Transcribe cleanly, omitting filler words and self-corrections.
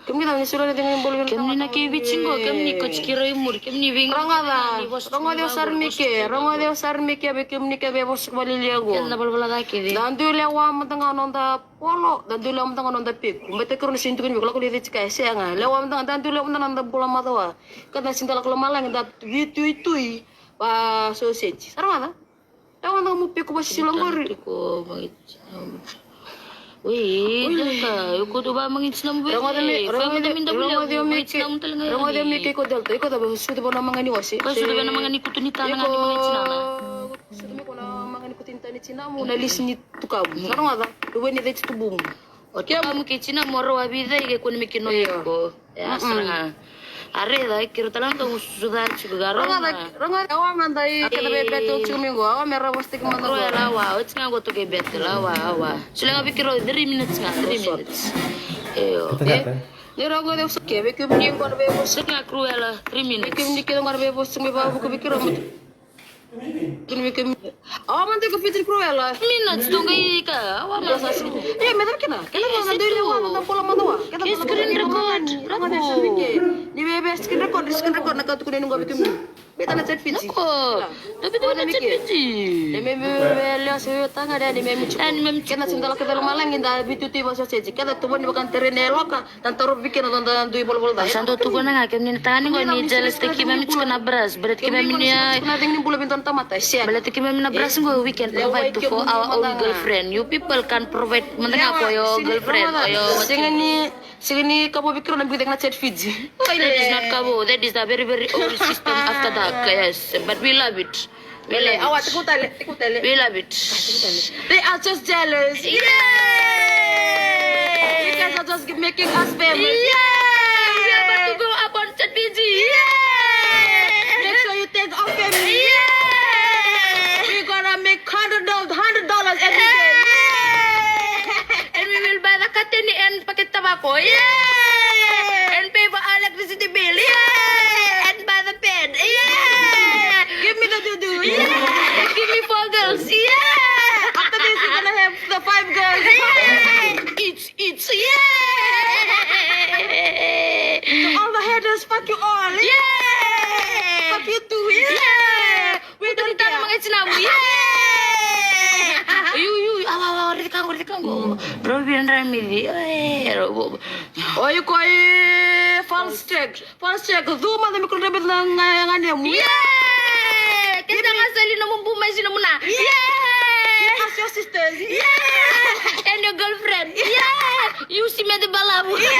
Kami tahu ni surat dengan boleh. Kami nak kibit singgo, kami ko cikira imur, kami wing. Rangada, rangada usar mike, be kami ke be bos baliliago. Kena bala lagi. Dan tu le wa matanga nonda polo, dan tu le matanga nonda pik. Mbete kurun sintu kan kalau kulihat cika senga. Le wa matanga dan tu le matanga nonda bola matawa. Kada sinta kalau malang da itu ba sausage. Sarang ada. Le wa matanga mu pik ko basi longgori. Ko mangit. Wih, dah. Aku tu ba mangit Islam be. Rangada mike ko delta. Iko da ba sudah ba namanga ni wasi. Kau sudah ba namanga ni kutunita nga ni mangit sinana. Sudah ko na mangani ko tinta ni Cina mo na list ni tukabu. Sarang ada. Duwe ni deit tubum. Oke, kamu kecina moro abida ike kun mikino ko. Ya seranga. Are da kira talang to sudah cigaro. Rangada awa mandai kada be beto chumingo awa mera wasti ko Ro mandai. lawa, o tinga go to ke bet lawa. Sulenga pikiro 3 minutes nga, 3 minutes. Eyo. Ni rago de uske be ko ni ko be bos. Sulenga cruela 3 minutes. Ke ni ke ngar be bos me ba ko bikiro mo. Kini ke awa mandai ko fitri cruela. Minutes tunggu ika. Awa masa sih. Ya medar kena. Kena mana doi le wa mandai pola mandawa. Kena Screen record. Rangada shirike. Ni be screen record na ka tu ko ni ngo bikim. Beta na chat fitri. Ko. Tapi tu na cepiti. Ni me le se tanga dia ni me mu. Kena sindala ke dalam malang inda bituti bahasa ceji. Kena tu bani bukan terene loka dan taruh bikin dan dui bol-bol dah. Santo tu ko na nga kami ni tani ko ni jealous te kimi mi chika na bras. Berat kimi mi niya. Kena tingni bulu bintan tamata. Siap. Berat kimi mi na bras ngo we can provide to for our own girlfriend. You people can provide mendengar ko yo girlfriend. Ayo. Sini kamu pikir nak bikin chat fitri. That is not kabo. That is a very old system after that. Yes, but we love it. We love it. Awak tekutale. We love it. They are just jealous. Yay! You guys are just making us famous. Yay! We are about to go up on chat PG. Yay! Make sure you take our family. Yay! We're gonna make $100 every day. And we will buy the katini and paket tobacco. Yay! And pay for electricity bill. Yay! And buy the pen. Yay! Give me the dudu. Yeah! Give me 4 girls. Yeah! After this, you're gonna have the 5 girls. Yeah! Each. Yeah! To all the haters, fuck you all. Yeah! Fuck you too. Yeah! We don't Kita care. mga sinabu. Yeah! Awa, riti kango. Bro, biar ramidi. Oh, you koi false check. Zoom ada mikro debit ngangan dia. Yeah! Kita ngasali na mumpumay sinamuna. Yeah! Ask your sisters. Yeah! And your girlfriend. Yeah! You see me the balabu. Yeah!